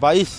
22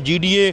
GDA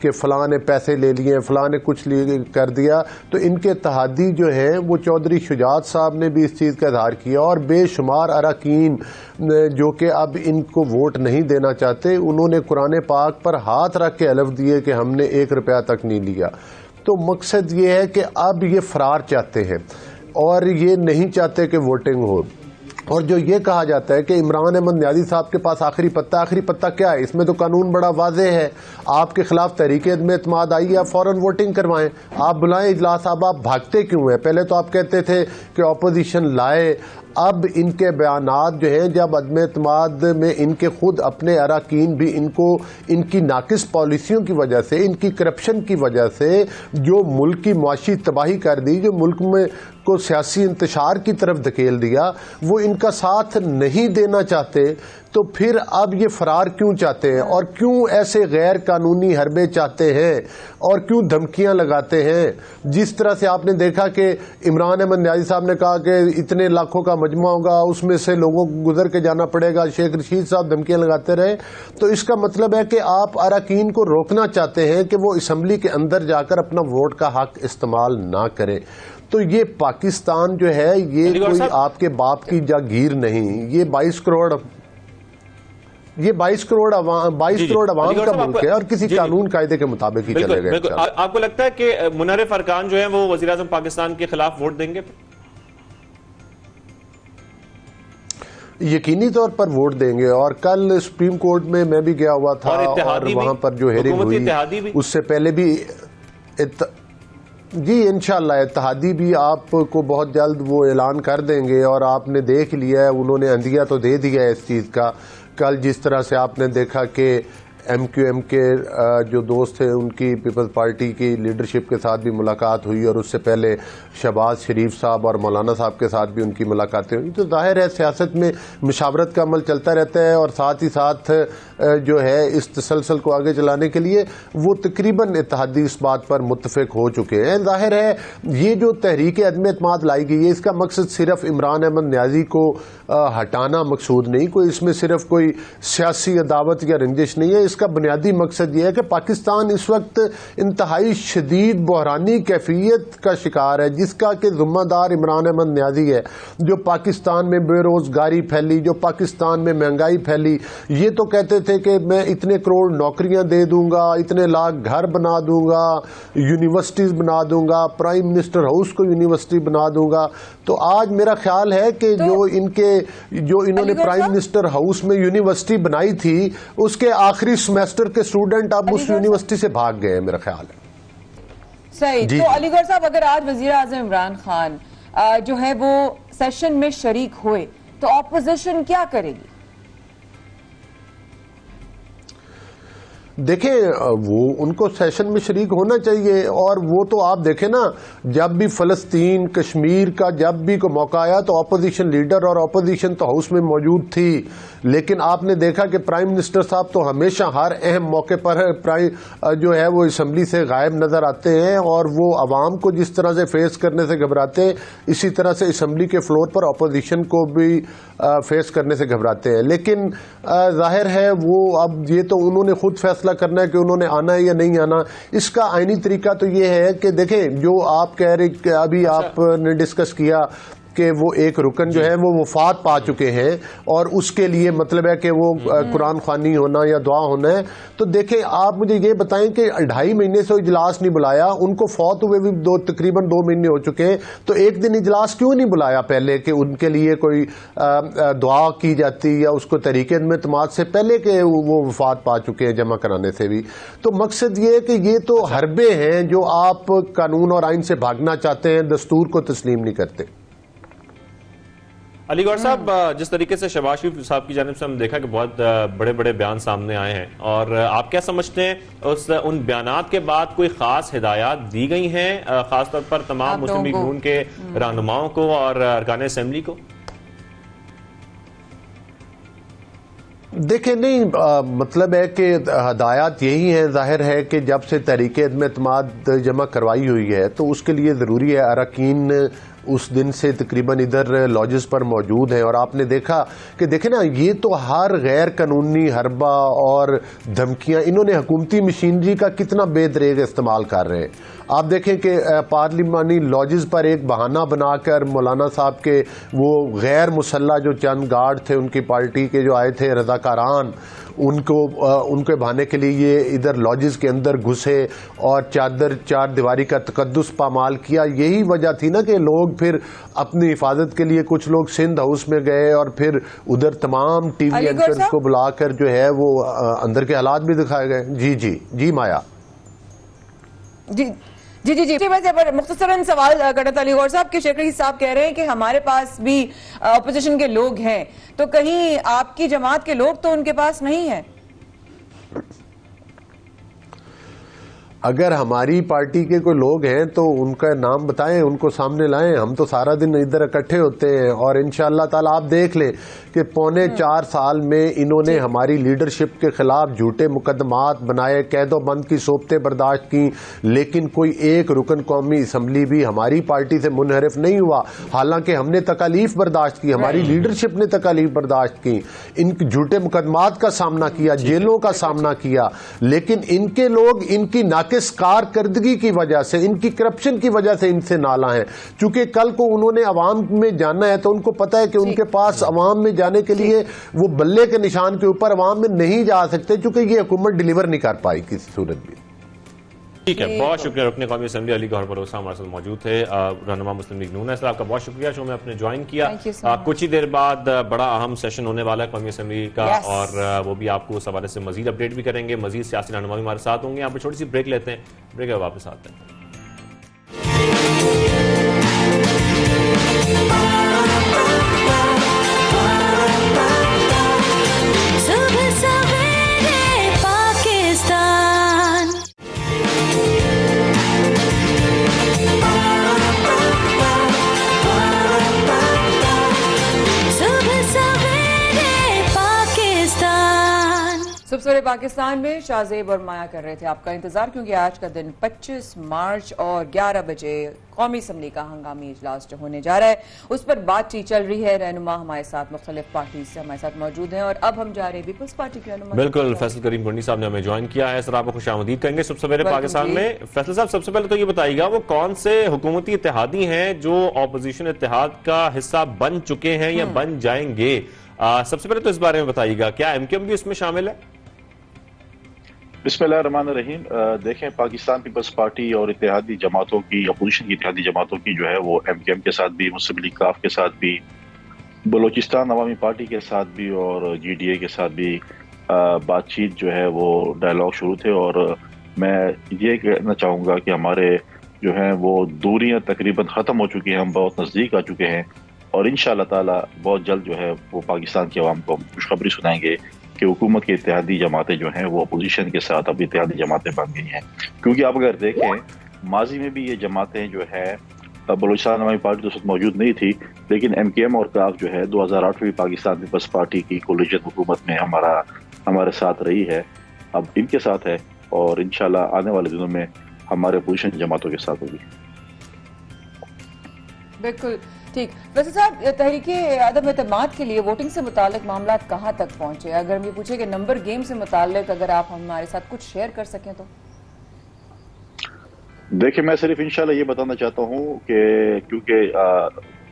کہ فلاں نے پیسے لے لیے، فلاں نے کچھ کر دیا، تو ان کے اتحادی جو ہیں وہ چودھری شجاعت صاحب نے بھی اس چیز کا اظہار کیا، اور بے شمار اراکین جو کہ اب ان کو ووٹ نہیں دینا چاہتے، انہوں نے قرآن پاک پر ہاتھ رکھ کے حلف دیے کہ ہم نے 1 روپیہ تک نہیں لیا۔ تو مقصد یہ ہے کہ اب یہ فرار چاہتے ہیں اور یہ نہیں چاہتے کہ ووٹنگ ہو۔ اور جو یہ کہا جاتا ہے کہ عمران احمد نیازی صاحب کے پاس آخری پتہ کیا ہے، اس میں تو قانون بڑا واضح ہے، آپ کے خلاف تحریک عدم اعتماد آئی ہے، آپ فوراً ووٹنگ کروائیں، آپ بلائیں اجلاس۔ اب آپ بھاگتے کیوں ہیں؟ پہلے تو آپ کہتے تھے کہ اپوزیشن لائے، اب ان کے بیانات جو ہیں جب عدم اعتماد میں ان کے خود اپنے اراکین بھی ان کو ان کی ناقص پالیسیوں کی وجہ سے، ان کی کرپشن کی وجہ سے جو ملک کی معاشی تباہی کر دی، جو ملک میں کو سیاسی انتشار کی طرف دھکیل دیا، وہ ان کا ساتھ نہیں دینا چاہتے، تو پھر اب یہ فرار کیوں چاہتے ہیں اور کیوں ایسے غیر قانونی حربے چاہتے ہیں اور کیوں دھمکیاں لگاتے ہیں؟ جس طرح سے آپ نے دیکھا کہ عمران احمد نیازی صاحب نے کہا کہ اتنے لاکھوں کا مجمع ہوگا، اس میں سے لوگوں کو گزر کے جانا پڑے گا، شیخ رشید صاحب دھمکیاں لگاتے رہے، تو اس کا مطلب ہے کہ آپ اراکین کو روکنا چاہتے ہیں کہ وہ اسمبلی کے اندر جا کر اپنا ووٹ کا حق استعمال نہ کریں۔ تو یہ پاکستان جو ہے یہ کوئی آپ کے باپ کی جاگیر نہیں، یہ 22 کروڑ عوام کا ملک ہے اور کسی قانون قاعدے کے مطابق ہی چلے گا۔ آپ کو لگتا ہے کہ منحرف ارکان جو ہیں وہ وزیر اعظم پاکستان کے خلاف ووٹ دیں گے؟ یقینی طور پر ووٹ دیں گے، اور کل سپریم کورٹ میں بھی گیا ہوا تھا اور وہاں پر جو ہیئرنگ ہوئی اس سے پہلے بھی جی انشاءاللہ اتحادی بھی آپ کو بہت جلد وہ اعلان کر دیں گے، اور آپ نے دیکھ لیا ہے، انہوں نے عندیہ تو دے دیا ہے اس چیز کا۔ کل جس طرح سے آپ نے دیکھا کہ ایم کیو ایم کے جو دوست تھے ان کی پیپلز پارٹی کی لیڈرشپ کے ساتھ بھی ملاقات ہوئی، اور اس سے پہلے شہباز شریف صاحب اور مولانا صاحب کے ساتھ بھی ان کی ملاقاتیں ہوئی۔ تو ظاہر ہے سیاست میں مشاورت کا عمل چلتا رہتا ہے، اور ساتھ ہی ساتھ جو ہے اس تسلسل کو آگے چلانے کے لیے وہ تقریباً اتحادی اس بات پر متفق ہو چکے ہیں۔ ظاہر ہے یہ جو تحریک عدم اعتماد لائی گئی ہے، اس کا مقصد صرف عمران احمد نیازی کو ہٹانا مقصود نہیں، کوئی اس میں صرف کوئی سیاسی عداوت یا رنجش نہیں ہے۔ اس کا بنیادی مقصد یہ ہے کہ پاکستان اس وقت انتہائی شدید بحرانی کیفیت کا شکار ہے، جس کا کہ ذمہ دار عمران احمد نیازی ہے۔ جو پاکستان میں بے روزگاری پھیلی، جو پاکستان میں مہنگائی پھیلی، یہ تو کہتے تھے کہ میں اتنے کروڑ نوکریاں دے دوں گا، اتنے لاکھ گھر بنا دوں گا، یونیورسٹیز بنا دوں گا، پرائم منسٹر ہاؤس کو یونیورسٹی بنا دوں گا۔ تو آج میرا خیال ہے کہ جو انہوں نے پرائم منسٹر ہاؤس میں یونیورسٹی بنائی تھی، اس کے آخری سیمسٹر کے اسٹوڈنٹ اب اس یونیورسٹی سے بھاگ گئے ہیں، میرا خیال ہے۔ صحیح۔ تو علی گڑھ صاحب، اگر آج وزیر اعظم عمران خان جو ہے وہ سیشن میں شریک ہوئے تو اپوزیشن کیا کرے گی؟ دیکھیں وہ ان کو سیشن میں شریک ہونا چاہیے، اور وہ تو آپ دیکھیں نا، جب بھی فلسطین کشمیر کا جب بھی کوئی موقع آیا تو اپوزیشن لیڈر اور اپوزیشن تو ہاؤس میں موجود تھی، لیکن آپ نے دیکھا کہ پرائم منسٹر صاحب تو ہمیشہ ہر اہم موقع پر جو ہے وہ اسمبلی سے غائب نظر آتے ہیں، اور وہ عوام کو جس طرح سے فیس کرنے سے گھبراتے ہیں، اسی طرح سے اسمبلی کے فلور پر اپوزیشن کو بھی فیس کرنے سے گھبراتے ہیں۔ لیکن ظاہر ہے وہ اب یہ تو انہوں نے خود فیصلہ کرنا ہے کہ انہوں نے آنا ہے یا نہیں آنا۔ اس کا آئینی طریقہ تو یہ ہے کہ دیکھیں، جو آپ کہہ رہے کہ ابھی آپ نے ڈسکس کیا کہ وہ ایک رکن جو ہے وہ وفات پا چکے ہیں، اور اس کے لیے مطلب ہے کہ وہ قرآن خوانی ہونا یا دعا ہونا ہے۔ تو دیکھیں آپ مجھے یہ بتائیں کہ 2.5 مہینے سے اجلاس نہیں بلایا، ان کو فوت ہوئے بھی تقریباً 2 مہینے ہو چکے ہیں، تو ایک دن اجلاس کیوں نہیں بلایا پہلے کہ ان کے لیے کوئی دعا کی جاتی، یا اس کو تحریک عدم اعتماد سے پہلے کہ وہ وفات پا چکے ہیں جمع کرانے سے بھی۔ تو مقصد یہ ہے کہ یہ تو حربے ہیں جو آپ قانون اور آئین سے بھاگنا چاہتے ہیں، دستور کو تسلیم نہیں کرتے۔ علی گڑھ صاحب، جس طریقے سے شہباز شریف صاحب کی جانب سے ہم دیکھا کہ بہت بڑے بڑے بیان سامنے آئے ہیں، اور آپ کیا سمجھتے ہیں ان بیانات کے بعد کوئی خاص ہدایات دی گئی ہیں خاص طور پر تمام مسلم لیگ نون کے رہنماؤں کو اور ارکان اسمبلی کو؟ دیکھیں نہیں، مطلب ہے کہ ہدایات یہی ہیں۔ ظاہر ہے کہ جب سے تحریک عدم اعتماد جمع کروائی ہوئی ہے تو اس کے لیے ضروری ہے اراکین اس دن سے تقریباً ادھر لاجز پر موجود ہیں، اور آپ نے دیکھا کہ دیکھیں نا یہ تو ہر غیر قانونی حربہ اور دھمکیاں انہوں نے حکومتی مشینری کا کتنا بے دریغ استعمال کر رہے ہیں۔ آپ دیکھیں کہ پارلیمانی لاجز پر ایک بہانہ بنا کر مولانا صاحب کے وہ غیر مسلح جو چند گارڈ تھے ان کی پارٹی کے جو آئے تھے رضاکاران، ان کے بہانے کے لیے یہ ادھر لاجز کے اندر گھسے اور چار دیواری کا تقدس پامال کیا۔ یہی وجہ تھی نا کہ لوگ پھر اپنی حفاظت کے لیے کچھ لوگ سندھ ہاؤس میں گئے اور پھر ادھر تمام ٹی وی اینکرز کو بلا کر جو ہے وہ اندر کے حالات بھی دکھائے گئے۔ جی مایا جی ویسے مختصراً سوال کرنا تھا علی غور صاحب کہ شیخ رشید صاحب کہہ رہے ہیں کہ ہمارے پاس بھی اپوزیشن کے لوگ ہیں، تو کہیں آپ کی جماعت کے لوگ تو ان کے پاس نہیں ہیں؟ اگر ہماری پارٹی کے کوئی لوگ ہیں تو ان کا نام بتائیں، ان کو سامنے لائیں۔ ہم تو سارا دن ادھر اکٹھے ہوتے ہیں، اور انشاءاللہ تعالی آپ دیکھ لیں کہ 4.25 سال میں انہوں نے ہماری لیڈرشپ کے خلاف جھوٹے مقدمات بنائے، قید و بند کی صوبتیں برداشت کی، لیکن کوئی ایک رکن قومی اسمبلی بھی ہماری پارٹی سے منحرف نہیں ہوا، حالانکہ ہم نے تکالیف برداشت کی، ہماری لیڈرشپ نے تکالیف برداشت کی، ان جھوٹے مقدمات کا سامنا کیا، جیلوں کا سامنا کیا، لیکن ان کے لوگ ان کی اس کارکردگی کی وجہ سے، ان کی کرپشن کی وجہ سے ان سے نالاں ہیں۔ چونکہ کل کو انہوں نے عوام میں جانا ہے تو ان کو پتا ہے کہ ان کے پاس عوام میں جانے کے لیے وہ بلے کے نشان کے اوپر عوام میں نہیں جا سکتے، چونکہ یہ حکومت ڈیلیور نہیں کر پائی کسی صورت بھی۔ ٹھیک ہے، بہت شکریہ رکن قومی اسمبلی علی گوہر بلوچ صاحب ہمارے ساتھ موجود تھے۔ رہنما مسلم لیگ نون صاحب کا بہت شکریہ شو میں اپنے جوائن کیا۔ کچھ ہی دیر بعد بڑا اہم سیشن ہونے والا ہے قومی اسمبلی کا، اور وہ بھی آپ کو اس حوالے سے مزید اپڈیٹ بھی کریں گے، مزید سیاسی رہنما بھی ہمارے ساتھ ہوں گے۔ یہاں پہ چھوٹی سی بریک لیتے ہیں، بریک کے بعد واپس آتے ہیں۔ صبح سویرے پاکستان میں شاہ زیب اور مایا کر رہے تھے آپ کا انتظار، کیونکہ آج کا دن 25 مارچ اور 11 بجے قومی اسمبلی کا ہنگامی اجلاس جو ہونے جا رہا ہے اس پر بات چیت چل رہی ہے۔ رہنما ہمارے ساتھ مختلف پارٹی سے ہمارے ساتھ موجود ہیں، اور اب ہم جا رہے ہیں پیپلز پارٹی کے رہنما۔ بالکل، فیصل کریم گنڈی صاحب نے ہمیں جوائن کیا ہے، سر آپ کو خوش آمدید کہیں گے صبح سویرے پاکستان میں۔ فیصل صاحب سب سے پہلے تو یہ بتائیے گا وہ کون سے حکومتی اتحادی ہیں جو اپوزیشن اتحاد کا حصہ بن چکے ہیں یا بن جائیں گے؟ سب سے پہلے تو اس بارے میں بتائیے گا، کیا ایم کیو ایم بھی اس میں شامل ہے؟ بسم اللہ الرحمن الرحیم۔ دیکھیں، پاکستان پیپلز پارٹی اور اتحادی جماعتوں کی، اپوزیشن کی اتحادی جماعتوں کی جو ہے وہ ایم کیو ایم کے ساتھ بھی، مسلم لیگ کاف کے ساتھ بھی، بلوچستان عوامی پارٹی کے ساتھ بھی اور جی ڈی اے کے ساتھ بھی بات چیت جو ہے وہ ڈائلاگ شروع تھے، اور میں یہ کہنا چاہوں گا کہ ہمارے جو ہیں وہ دوریاں تقریباً ختم ہو چکی ہیں، ہم بہت نزدیک آ چکے ہیں، اور انشاءاللہ تعالی بہت جلد جو ہے وہ پاکستان کی عوام کو خوشخبری سنائیں گے کہ حکومت کی اتحادی جماعتیں جو ہیں وہ اپوزیشن کے ساتھ اب اتحادی جماعتیں بن گئی ہیں۔ کیونکہ آپ اگر دیکھیں ماضی میں بھی یہ جماعتیں جو ہے بلوچستان عوامی پارٹی تو اس وقت موجود نہیں تھی، لیکن ایم کیو ایم اور کاف جو ہے 2008 میں پاکستان پیپلز پارٹی کی کولیجن حکومت میں ہمارے ساتھ رہی ہے، اب ان کے ساتھ ہے، اور انشاءاللہ آنے والے دنوں میں ہمارے اپوزیشن جماعتوں کے ساتھ ہوگی۔ بالکل ٹھیک۔ ویسے صاحب، تحریک عدم اعتماد کے لیے ووٹنگ سے متعلق معاملات کہاں تک پہنچے؟ اگر ہم یہ پوچھیں کہ نمبر گیم سے متعلق اگر آپ ہمارے ساتھ کچھ شیئر کر سکیں تو۔ دیکھیں، میں صرف انشاءاللہ یہ بتانا چاہتا ہوں کہ کیونکہ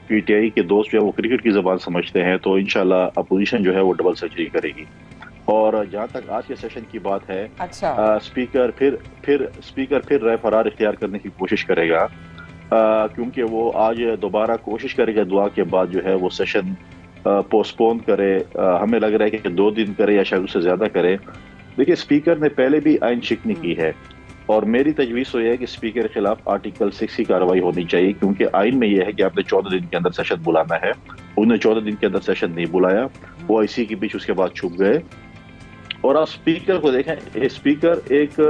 پی ٹی آئی کے دوست جو ہے وہ کرکٹ کی زبان سمجھتے ہیں، تو انشاءاللہ اپوزیشن جو ہے وہ ڈبل سنچری کرے گی، اور جہاں تک آج کے سیشن کی بات ہے، اسپیکر پھر رائے فرار اختیار کرنے کی کوشش کرے گا، کیونکہ وہ آج دوبارہ کوشش کرے گا دعا کے بعد جو ہے وہ سیشن پوسٹ پون کرے۔ ہمیں لگ رہا ہے کہ 2 دن کرے یا شاید اس سے زیادہ کرے۔ دیکھیں، اسپیکر نے پہلے بھی آئین شکنی کی ہے، اور میری تجویز تو یہ ہے کہ اسپیکر کے خلاف آرٹیکل 6 کی کارروائی ہونی چاہیے، کیونکہ آئین میں یہ ہے کہ آپ نے 14 دن کے اندر سیشن بلانا ہے، انہوں نے 14 دن کے اندر سیشن نہیں بلایا، وہ اسی کے بیچ اس کے بعد چھپ گئے۔ اور آپ اسپیکر کو دیکھیں، اسپیکر ایک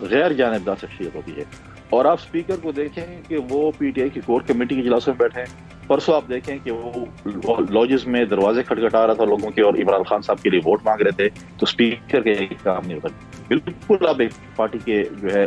غیر جانبدار شخصیت ہوتی ہے، اور آپ اسپیکر کو دیکھیں کہ وہ پی ٹی آئی کی کور کمیٹی کے اجلاسوں میں بیٹھے ہیں۔ پرسوں آپ دیکھیں کہ وہ لاجز میں دروازے کھٹکھٹا رہا تھا لوگوں کے، اور عمران خان صاحب کے لیے ووٹ مانگ رہے تھے، تو اسپیکر کا یہ کام نہیں ہوتا۔ بالکل آپ ایک پارٹی کے جو ہے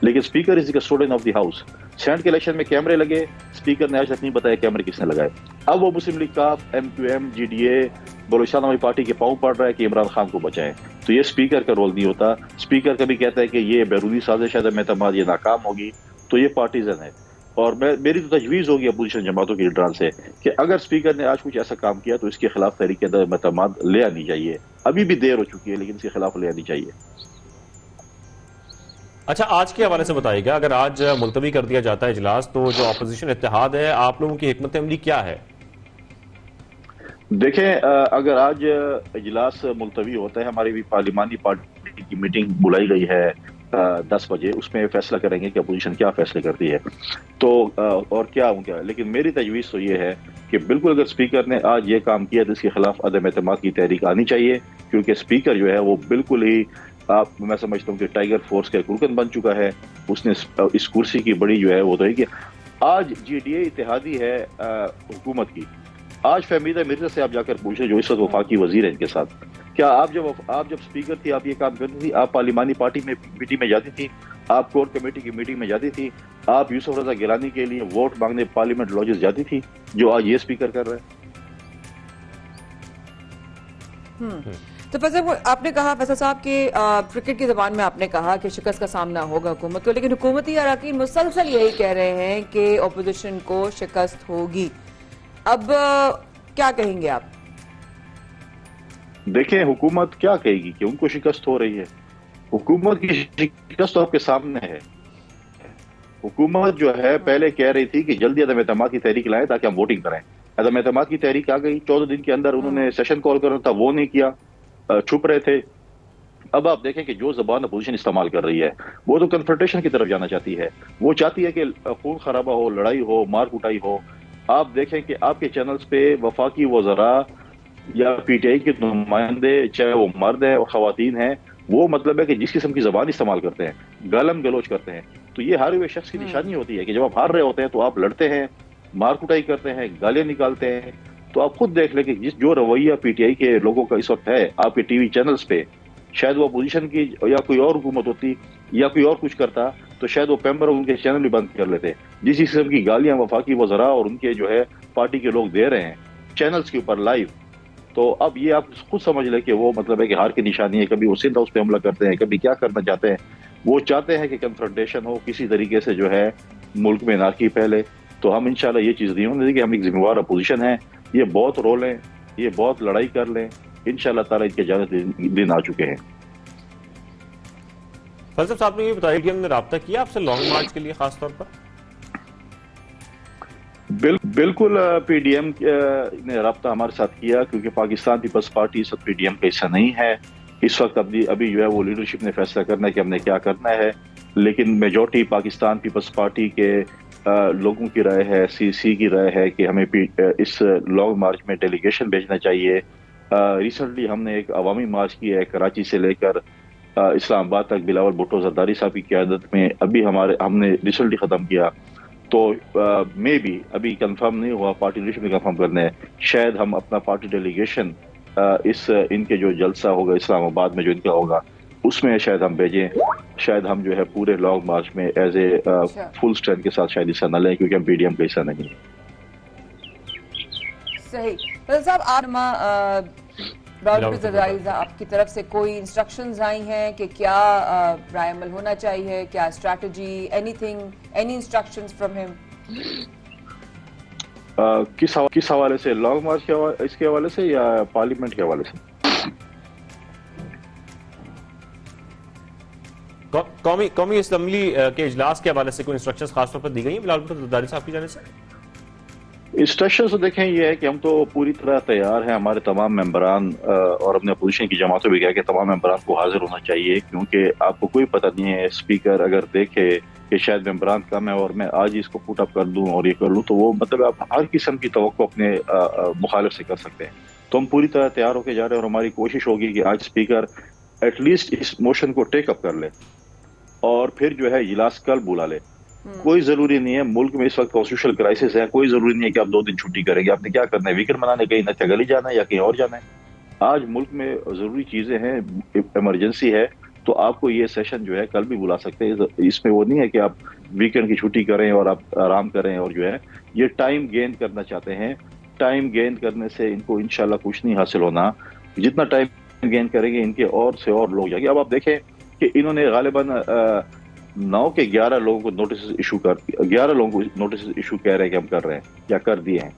لیکن speaker is the custodian of the house. Senate کے الیکشن میں کیمرے لگے، اسپیکر نے آج تک نہیں بتایا کیمرے کس نے لگائے. اب وہ مسلم لیگ کا MQM GDA بلوچستان عوامی پارٹی کے پاؤں پڑ رہا ہے کہ عمران خان کو بچائیں، تو یہ اسپیکر کا رول نہیں ہوتا. اسپیکر کبھی کہتا ہے کہ یہ بیرونی سازش ہے، عدم اعتماد یہ ناکام ہوگی، تو یہ پارٹیزن ہے. اور میری تو تجویز ہوگی اپوزیشن جماعتوں کے لیڈران سے کہ اگر اسپیکر نے آج کچھ ایسا کام کیا تو اس کے خلاف تحریک عدم اعتماد لے آنی چاہیے. ابھی بھی دیر ہو چکی ہے لیکن اس کے خلاف لے آنی چاہیے. اچھا، آج کے حوالے سے بتائیے گا، اگر آج ملتوی کر دیا جاتا ہے اجلاس تو جو اپوزیشن اتحاد ہے، آپ لوگوں کی حکمت عملی کیا ہے؟ دیکھیں، اگر آج اجلاس ملتوی ہوتا ہے، ہماری بھی پارلیمانی پارٹی کی میٹنگ بلائی گئی ہے 10 بجے، اس میں فیصلہ کریں گے کہ اپوزیشن کیا فیصلے کرتی ہے تو اور کیا ہوں کیا. لیکن میری تجویز تو یہ ہے کہ بالکل اگر اسپیکر نے آج یہ کام کیا تو اس کے خلاف عدم اعتماد کی تحریک آنی چاہیے، کیونکہ اسپیکر جو ہے وہ بالکل ہی میں سمجھتا ہوں کہ ٹائیگر فورس کا ایک رکن بن چکا ہے. اس نے اس کرسی کی بڑی جو ہے وہ تو ہے کہ آج GDA اتحادی ہے حکومت کی. آج فہمیدہ مرزا سے آپ جا کر پوچھیں جو اس وقت وفاقی وزیر ہے ان کے ساتھ، کیا آپ جب اسپیکر تھی آپ یہ کام کرتی تھی؟ آپ پارلیمانی پارٹی میں میٹنگ میں جاتی تھی، آپ کور کمیٹی کی میٹنگ میں جاتی تھی، آپ یوسف رضا گیلانی کے لیے ووٹ مانگنے پارلیمنٹ لاجز جاتی تھی، جو آج یہ اسپیکر کر رہا ہے. تو فیصل آپ نے کہا فیصل صاحب کہ کرکٹ کی زبان میں آپ نے کہا کہ شکست کا سامنا ہوگا حکومت کو، لیکن حکومتی اراکین مسلسل یہی کہہ رہے ہیں کہ اپوزیشن کو شکست ہوگی. اب کیا کہیں گے آپ؟ دیکھیں، حکومت کیا کہے گی کہ ان کو شکست ہو رہی ہے؟ حکومت کی شکست تو آپ کے سامنے ہے. حکومت جو ہے پہلے کہہ رہی تھی کہ جلدی عدم اعتماد کی تحریک لائیں تاکہ ہم ووٹنگ کریں. عدم اعتماد کی تحریک آ گئی، 14 دن کے اندر انہوں نے سیشن کال کرنا تھا، وہ نہیں کیا، چھپ رہے تھے. اب آپ دیکھیں کہ جو زبان اپوزیشن استعمال کر رہی ہے وہ تو کنفرنٹیشن کی طرف جانا چاہتی ہے. وہ چاہتی ہے کہ خون خرابہ ہو، لڑائی ہو، مار کٹائی ہو. آپ دیکھیں کہ آپ کے چینلز پہ وفاقی وزراء یا PTI کے نمائندے، چاہے وہ مرد ہیں اور خواتین ہیں، وہ مطلب ہے کہ جس قسم کی زبان استعمال کرتے ہیں، گالم گلوچ کرتے ہیں، تو یہ ہارے ہوئے شخص کی نشانی ہوتی ہے کہ جب آپ ہار رہے ہوتے ہیں تو آپ لڑتے ہیں، مار کٹائی کرتے ہیں، گالیاں نکالتے ہیں. تو آپ خود دیکھ لیں کہ جو رویہ PTI کے لوگوں کا اس وقت ہے آپ کے TV چینلز پہ، شاید وہ اپوزیشن کی یا کوئی اور حکومت ہوتی یا کوئی اور کچھ کرتا تو شاید وہ پیمبر ان کے چینل بھی بند کر لیتے. جس قسم کی گالیاں وفاقی وزراء اور ان کے جو ہے پارٹی کے لوگ دے رہے ہیں چینلز کے اوپر لائیو، تو اب یہ آپ خود سمجھ لیں کہ وہ مطلب ہے کہ ہار کی نشانی ہے. کبھی وہ سندھ ہاؤس پہ حملہ کرتے ہیں، کبھی کیا کرنا چاہتے ہیں. وہ چاہتے ہیں کہ کنفرنٹیشن ہو، کسی طریقے سے جو ہے ملک میں ناکی پھیلے. تو ہم انشاءاللہ یہ چیز نہیں ہونے دیں کہ ہم ایک ذمہ وار اپوزیشن ہیں، یہ بہت رول ہیں، یہ بہت لڑائی کر لیں، انشاءاللہ تعالیٰ ان کے جانے دن آ چکے ہیں. فلسف صاحب نے یہ بتایا کہ ہم نے رابطہ کیا آپ سے لانگ مارچ کے لیے خاص طور پر؟ بالکل PDM نے رابطہ ہمارے ساتھ کیا، کیونکہ پاکستان پیپلز پارٹی اس وقت PDM کا حصہ نہیں ہے. اس وقت ابھی جو ہے وہ لیڈرشپ نے فیصلہ کرنا ہے کہ ہم نے کیا کرنا ہے. لیکن میجورٹی پاکستان پیپلز پارٹی کے لوگوں کی رائے ہے، CC کی رائے ہے کہ ہمیں اس لانگ مارچ میں ڈیلیگیشن بھیجنا چاہیے. ریسنٹلی ہم نے ایک عوامی مارچ کیا ہے کراچی سے لے کر اسلام آباد تک، بلاول بھٹو زرداری صاحب کی قیادت میں. ابھی ہم نے ریسنٹلی ختم کیا، تو میں بھی ابھی کنفرم نہیں ہوا، پارٹی لیڈرشپ میں کنفرم کرنا ہے. شاید ہم اپنا پارٹی ڈیلیگیشن ان کے جو جلسہ ہوگا اسلام آباد میں جو ان کا ہوگا اس میں شاید ہم بھیجیں. شاید ہم جو ہے پورے لانگ مارچ میں ایز اے فل اسٹرینتھ کے ساتھ شاید حصہ نہ لیں، کیونکہ ہم PDM کا حصہ نہیں ہیں. صحیح. فضل صاحب، آپ کی طرف سے کوئی انسٹرکشنز آئی ہیں کہ کیا رائے عمل ہونا چاہیے، کیا اسٹریٹجی، اینی انسٹرکشنز فرام ہم؟ کس حوالے سے؟ لانگ مارچ اس کے حوالے سے یا پارلیمنٹ کے حوالے سے؟ قومی اسمبلی کے اجلاس کے حوالے سے کوئی انسٹرکشنز خاص طور پر دی گئی ہیں بلاول بھٹو زرداری صاحب کی جانب سے؟ انسٹرکشن تو دیکھیں یہ ہے کہ ہم تو پوری طرح تیار ہیں، ہمارے تمام ممبران اور اپنے اپوزیشن کی جماعتوں بھی کہا کہ تمام ممبران کو حاضر ہونا چاہیے، کیونکہ آپ کو کوئی پتہ نہیں ہے اسپیکر اگر دیکھے کہ شاید ممبران کم ہے اور میں آج اس کو پوٹ اپ کر دوں اور یہ کر لوں، تو وہ مطلب آپ ہر قسم کی توقع اپنے مخالف سے کر سکتے ہیں. تو ہم پوری طرح تیار ہو کے جا رہے ہیں اور ہماری کوشش ہوگی کہ آج اسپیکر ایٹ لیسٹ اس موشن کو ٹیک اپ کر لے اور پھر جو ہے اجلاس کل بلا لے. کوئی ضروری نہیں ہے، ملک میں اس وقت کانسٹیٹیوشنل کرائسس ہے، کوئی ضروری نہیں ہے کہ آپ 2 دن چھٹی کریں گے. آپ نے کیا کرنا ہے؟ ویکینڈ منانے کہیں نہ چگلی جانا ہے یا کہیں اور جانا ہے؟ آج ملک میں ضروری چیزیں ہیں، ایمرجنسی ہے، تو آپ کو یہ سیشن جو ہے کل بھی بلا سکتے ہیں. اس میں وہ نہیں ہے کہ آپ ویکینڈ کی چھٹی کریں اور آپ آرام کریں، اور جو ہے یہ ٹائم گین کرنا چاہتے ہیں. ٹائم گین کرنے سے ان کو انشاءاللہ کچھ نہیں حاصل ہونا. جتنا ٹائم گین کریں گے ان کے اور سے اور لوگ جائیں گے. اب آپ دیکھیں کہ انہوں نے غالباً 9 کے 11 لوگوں کو نوٹس ایشو 11 لوگوں کو نوٹس ایشو کہہ رہے ہیں کہ ہم کر رہے ہیں یا کر دیے ہیں.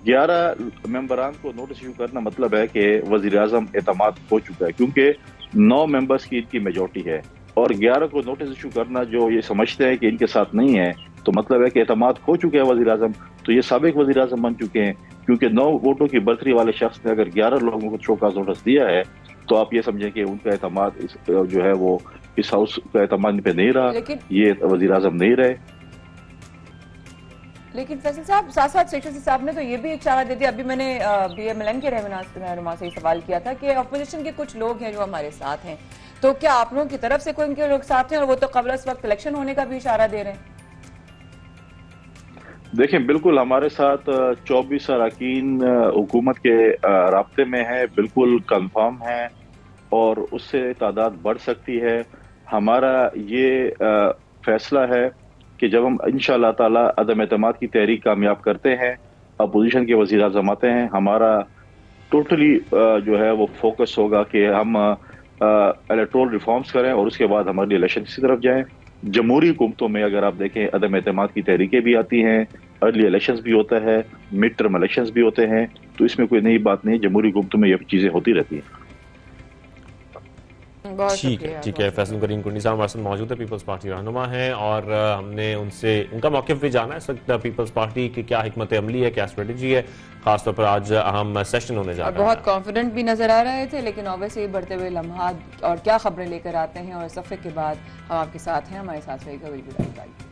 11 ممبران کو نوٹس ایشو کرنا مطلب ہے کہ وزیر اعظم اعتماد ہو چکا ہے، کیونکہ 9 ممبرس کی ان کی میجورٹی ہے، اور 11 کو نوٹس ایشو کرنا جو یہ سمجھتے ہیں کہ ان کے ساتھ نہیں ہے، تو مطلب ہے کہ اعتماد ہو چکے ہیں وزیر اعظم. تو یہ سابق وزیر اعظم بن چکے ہیں، کیونکہ 9 ووٹوں کی برتری والے شخص نے اگر 11 لوگوں کو شو کاز نوٹس دیا ہے تو آپ یہ سمجھیں کہ ان کا اعتماد جو ہے وہ اس ہاؤس کا اعتماد پہ نہیں رہا، یہ وزیر اعظم نہیں رہے. لیکن فیصل صاحب ساتھ ساتھ سیکرٹری صاحب نے تو یہ بھی اشارہ دے دیا. ابھی میں نے بی ایم ایل این کے رہنما سے سوال کیا تھا کہ اپوزیشن کے کچھ لوگ ہیں جو ہمارے ساتھ ہیں، تو کیا آپ لوگوں کی طرف سے کوئی ان کے لوگ ساتھ ہیں؟ اور وہ تو قبل اس وقت الیکشن ہونے کا بھی اشارہ دے رہے ہیں. دیکھیں بالکل ہمارے ساتھ 24 اراکین حکومت کے رابطے میں ہیں، بالکل کنفرم ہیں، اور اس سے تعداد بڑھ سکتی ہے. ہمارا یہ فیصلہ ہے کہ جب ہم انشاءاللہ تعالی عدم اعتماد کی تحریک کامیاب کرتے ہیں، اپوزیشن کے وزیر اعظم آتے ہیں، ہمارا ٹوٹلی جو ہے وہ فوکس ہوگا کہ ہم الیکٹورل ریفارمز کریں اور اس کے بعد ہمارے الیکشن کی طرف جائیں. جمہوری حکومتوں میں اگر آپ دیکھیں عدم اعتماد کی تحریکیں بھی آتی ہیں، ارلی الیکشنز بھی ہوتا ہے، مڈ ٹرم الیکشنز بھی ہوتے ہیں، تو اس میں کوئی نئی بات نہیں. جمہوری حکومتوں میں یہ چیزیں ہوتی رہتی ہیں. ٹھیک ہے. فیصل کریم کنڈی صاحب ہمارے ساتھ موجود ہے، پیپلز پارٹی رہنما ہیں، اور ہم نے ان سے ان کا موقف بھی جانا ہے اس وقت پیپلز پارٹی کی کیا حکمت عملی ہے، کیا اسٹریٹجی ہے، خاص طور پر آج اہم سیشن ہونے جا رہا ہے. بہت کانفیڈنٹ بھی نظر آ رہے تھے، لیکن اوبیسلی بڑھتے ہوئے لمحات اور کیا خبریں لے کر آتے ہیں، اور اس صفحے کے بعد ہم آپ کے ساتھ ہیں. ہمارے ساتھ رہے گا ویڈیو ڈائریکٹ.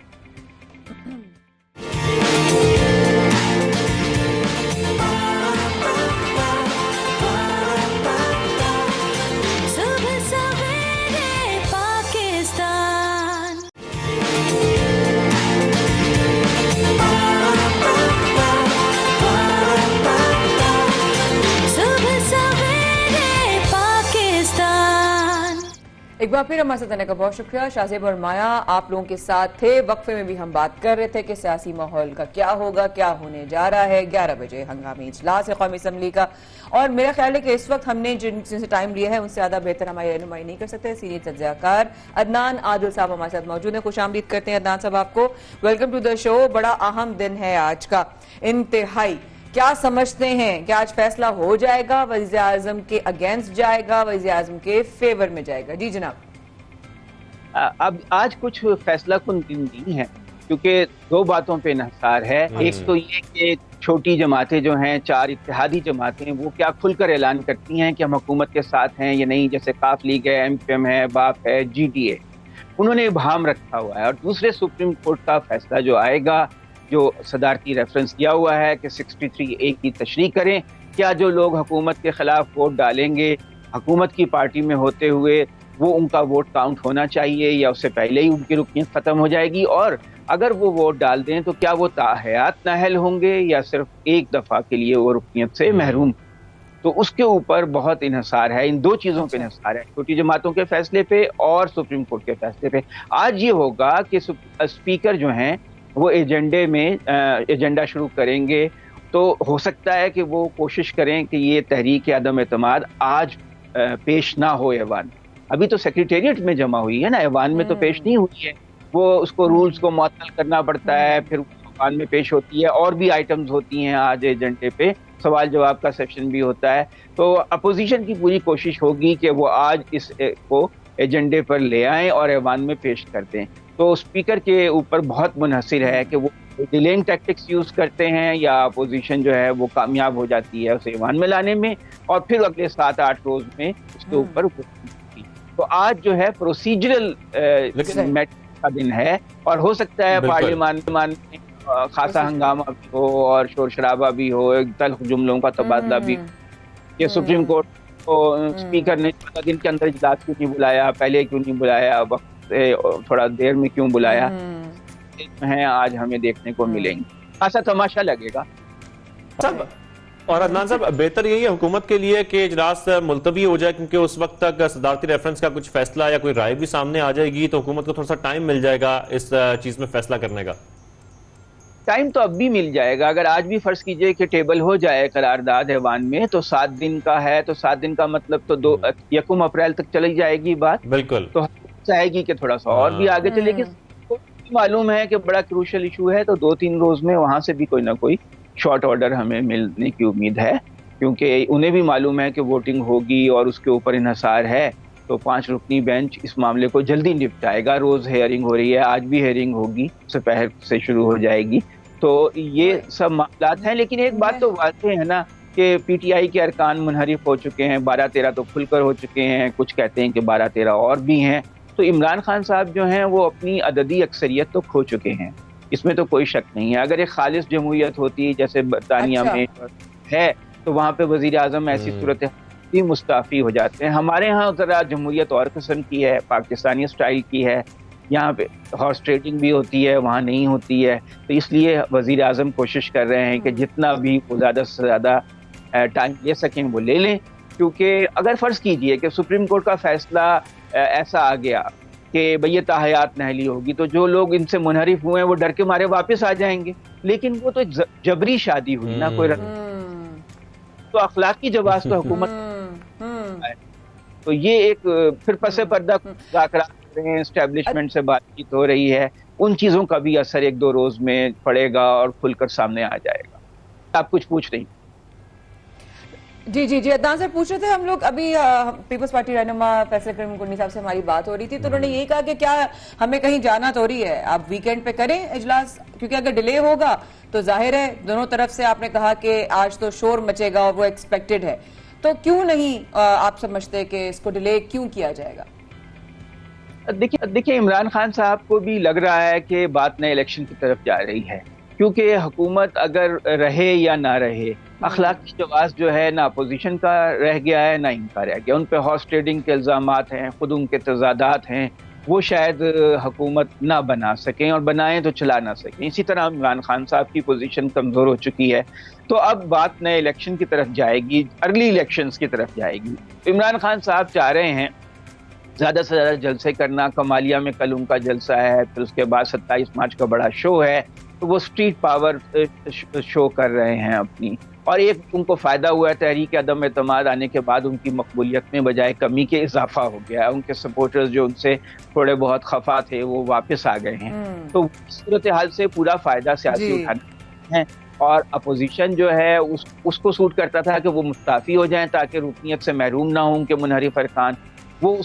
ایک بار پھر ہمارے ساتھ آنے کا بہت شکریہ. شاہزیب اور مایا آپ لوگوں کے ساتھ تھے. وقفے میں بھی ہم بات کر رہے تھے کہ سیاسی ماحول کا کیا ہوگا، کیا ہونے جا رہا ہے. 11 بجے ہنگامی اجلاس ہے قومی اسمبلی کا، اور میرا خیال ہے کہ اس وقت ہم نے جن سے ٹائم لیا ہے ان سے زیادہ بہتر ہماری رہنمائی نہیں کر سکتے. سینئر تجزیہ کار عدنان عادل صاحب ہمارے ساتھ موجود ہیں. خوش آمدید کرتے ہیں عدنان صاحب آپ کو. ویلکم ٹو دا شو. بڑا اہم دن ہے آج کا، انتہائی. کیا سمجھتے ہیں کہ آج فیصلہ ہو جائے گا، وزیر اعظم کے اگینسٹ جائے گا، وزیر اعظم کے فیور میں جائے گا؟ جی جناب. اب آج کچھ فیصلہ کن دن نہیں ہے، کیونکہ 2 باتوں پہ انحصار ہے. ایک تو یہ کہ چھوٹی جماعتیں جو ہیں، 4 اتحادی جماعتیں، وہ کیا کھل کر اعلان کرتی ہیں کہ ہم حکومت کے ساتھ ہیں یا نہیں. جیسے کاف لیگ ہے، ایم کیو ایم ہے، باپ ہے، جی ٹی اے، انہوں نے ابہام رکھا ہوا ہے. اور دوسرے سپریم کورٹ کا فیصلہ جو آئے گا، جو صدارتی ریفرنس کیا ہوا ہے کہ 63A کی تشریح کریں. کیا جو لوگ حکومت کے خلاف ووٹ ڈالیں گے حکومت کی پارٹی میں ہوتے ہوئے، وہ ان کا ووٹ کاؤنٹ ہونا چاہیے یا اس سے پہلے ہی ان کی رکنیت ختم ہو جائے گی؟ اور اگر وہ ووٹ ڈال دیں تو کیا وہ تاحیات نااہل ہوں گے یا صرف ایک دفعہ کے لیے وہ رکنیت سے محروم؟ تو اس کے اوپر بہت انحصار ہے. ان 2 چیزوں پہ انحصار ہے، چھوٹی جماعتوں کے فیصلے پہ اور سپریم کورٹ کے فیصلے پہ. آج یہ ہوگا کہ اسپیکر جو ہیں وہ ایجنڈا شروع کریں گے، تو ہو سکتا ہے کہ وہ کوشش کریں کہ یہ تحریک عدم اعتماد آج پیش نہ ہو ایوان. ابھی تو سیکریٹریٹ میں جمع ہوئی ہے نا، ایوان میں تو پیش نہیں ہوئی ہے. وہ اس کو رولز کو معطل کرنا پڑتا ہے، پھر ایوان میں پیش ہوتی ہے. اور بھی آئٹمز ہوتی ہیں آج ایجنڈے پہ، سوال جواب کا سیشن بھی ہوتا ہے. تو اپوزیشن کی پوری کوشش ہوگی کہ وہ آج اس کو ایجنڈے پر لے آئیں اور ایوان میں پیش کر دیں. تو اسپیکر کے اوپر بہت منحصر ہے کہ وہ ڈیلینگ ٹیکٹکس یوز کرتے ہیں یا اپوزیشن جو ہے وہ کامیاب ہو جاتی ہے اسے ایوان میں لانے میں، اور پھر اگلے 7-8 روز میں اس کے اوپر. تو آج جو ہے پروسیجرل میٹر کا دن ہے، اور ہو سکتا ہے پارلیمان میں خاصا ہنگامہ بھی ہو اور شور شرابہ بھی ہو، ایک تلخ جملوں کا تبادلہ بھی. یہ سپریم کورٹ کو اسپیکر نے 14 دن کے اندر اجلاس کیوں نہیں بلایا، پہلے کیوں نہیں بلایا، وقت سے تھوڑا دیر میں کیوں بلایا ہیں، آج ہمیں دیکھنے کو ملیں گے. خاصا تماشا لگے گا. اور عدنان صاحب بہتر یہی ہے حکومت کے لیے کہ اجلاس ملتوی ہو جائے، کیونکہ اس وقت تک صدارتی ریفرنس کا کچھ فیصلہ یا کوئی رائے بھی سامنے آ جائے گی تو حکومت کو تھوڑا سا ٹائم مل جائے گا اس چیز میں فیصلہ کرنے کا۔ ٹائم تو اب بھی مل جائے گا، اگر آج بھی فرض کیجئے کہ ٹیبل ہو جائے قرارداد ایوان میں تو 7 دن کا ہے، تو 7 دن کا مطلب تو 1 اپریل تک چلی جائے گی بات، بالکل تو چاہے گی کہ تھوڑا سا اور بھی آگے چلے، لیکن معلوم ہے کہ بڑا کروشل ایشو ہے، تو 2-3 روز میں وہاں سے بھی کوئی نہ کوئی شارٹ آرڈر ہمیں ملنے کی امید ہے، کیونکہ انہیں بھی معلوم ہے کہ ووٹنگ ہوگی اور اس کے اوپر انحصار ہے، تو 5 رکنی بینچ اس معاملے کو جلدی نپٹائے گا۔ روز ہیئرنگ ہو رہی ہے، آج بھی ہیئرنگ ہوگی، دوپہر سے شروع ہو جائے گی، تو یہ سب معاملات ہیں۔ لیکن ایک بات تو واضح ہے نا کہ پی ٹی آئی کے ارکان منحرف ہو چکے ہیں، 12-13 تو کھل کر ہو چکے ہیں، کچھ کہتے ہیں کہ 12-13 اور بھی ہیں، تو عمران خان صاحب جو ہیں وہ اپنی عددی اکثریت تو کھو چکے ہیں، اس میں تو کوئی شک نہیں ہے۔ اگر ایک خالص جمہوریت ہوتی جیسے برطانیہ میں ہے تو وہاں پہ وزیر اعظم ایسی صورت بھی مستعفی ہو جاتے ہیں۔ ہمارے ہاں ذرا جمہوریت اور قسم کی ہے، پاکستانی سٹائل کی ہے، یہاں پہ ہارس ٹریڈنگ بھی ہوتی ہے، وہاں نہیں ہوتی ہے، تو اس لیے وزیر اعظم کوشش کر رہے ہیں کہ جتنا بھی وہ زیادہ سے زیادہ ٹائم لے سکیں وہ لے لیں، کیونکہ اگر فرض کیجئے کہ سپریم کورٹ کا فیصلہ ایسا آ گیا کہ بھئی یہ تاحیات نہلی ہوگی تو جو لوگ ان سے منحرف ہوئے ہیں وہ ڈر کے مارے واپس آ جائیں گے، لیکن وہ تو جبری شادی ہوئی نا، کوئی تو اخلاقی جواز تو حکومت، تو یہ ایک پھر پس پردہ مذاکرات ہو رہے ہیں، اسٹیبلشمنٹ سے بات چیت ہو رہی ہے، ان چیزوں کا بھی اثر 1-2 روز میں پڑے گا اور کھل کر سامنے آ جائے گا۔ آپ کچھ پوچھ رہی ہیں؟ جی عدنان صاحب پوچھ رہے تھے، ہم لوگ ابھی پیپلز پارٹی رہنما فیصل کریم کنی صاحب سے ہماری بات ہو رہی تھی تو انہوں نے یہی کہا کہ کیا ہمیں کہیں جانا تو رہی ہے، آپ ویکینڈ پہ کریں اجلاس، کیونکہ اگر ڈیلے ہوگا تو ظاہر ہے دونوں طرف سے آپ نے کہا کہ آج تو شور مچے گا اور وہ ایکسپیکٹڈ ہے، تو کیوں نہیں آپ سمجھتے کہ اس کو ڈیلے کیوں کیا جائے گا؟ دیکھیں عمران خان صاحب کو بھی لگ رہا ہے کہ بات نئے الیکشن کی طرف جا رہی ہے، کیونکہ حکومت اگر رہے یا نہ رہے، اخلاقی جواز جو ہے نہ اپوزیشن کا رہ گیا ہے نہ ان کا رہ گیا، ان پہ ہارس ٹریڈنگ کے الزامات ہیں، خود ان کے تضادات ہیں، وہ شاید حکومت نہ بنا سکیں، اور بنائیں تو چلا نہ سکیں۔ اسی طرح عمران خان صاحب کی پوزیشن کمزور ہو چکی ہے، تو اب بات نئے الیکشن کی طرف جائے گی، ارلی الیکشنز کی طرف جائے گی۔ عمران خان صاحب چاہ رہے ہیں زیادہ سے زیادہ جلسے کرنا، کمالیہ میں کل ان کا جلسہ ہے، پھر اس کے بعد 27 مارچ کا بڑا شو ہے، تو وہ اسٹریٹ پاور شو کر رہے ہیں اپنی، اور ایک ان کو فائدہ ہوا ہے تحریک عدم اعتماد آنے کے بعد ان کی مقبولیت میں بجائے کمی کے اضافہ ہو گیا ہے، ان کے سپورٹرز جو ان سے تھوڑے بہت خفا تھے وہ واپس آ گئے ہیں، تو صورتحال سے پورا فائدہ سیاسی اٹھانا ہے، اور اپوزیشن جو ہے اس کو سوٹ کرتا تھا کہ وہ مستعفی ہو جائیں تاکہ رکنیت سے محروم نہ ہوں ان کے منحرف ارکان، وہ